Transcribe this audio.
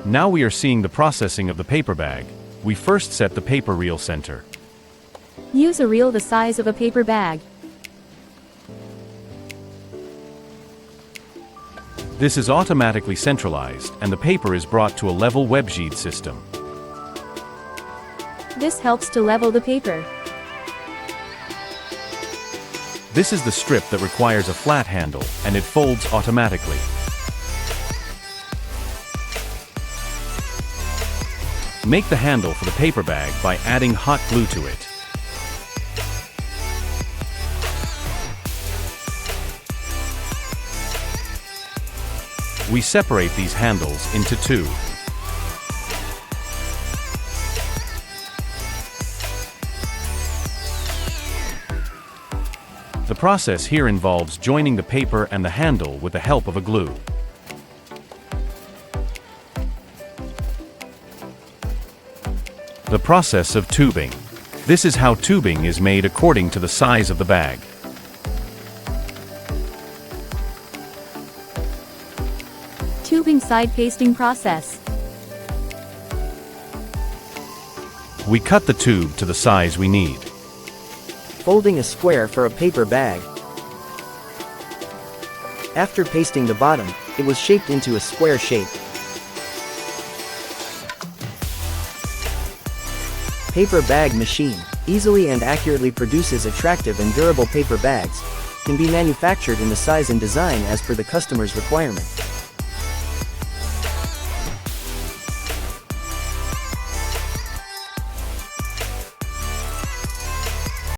Now we are seeing the processing of the paper bag. We first set the paper reel center. Use a reel the size of a paper bag. This is automatically centralized, and the paper is brought to a level websheet system. This helps to level the paper. This is the strip that requires a flat handle, and it folds automatically. Make the handle for the paper bag by adding hot glue to it. We separate these handles into two. The process here involves joining the paper and the handle with the help of a glue. The process of tubing. This is how tubing is made according to the size of the bag. Tubing side pasting process. We cut the tube to the size we need. Folding a square for a paper bag. After pasting the bottom, it was shaped into a square shape. Paper bag machine easily and accurately produces attractive and durable paper bags. Can be manufactured in the size and design as per the customer's requirement.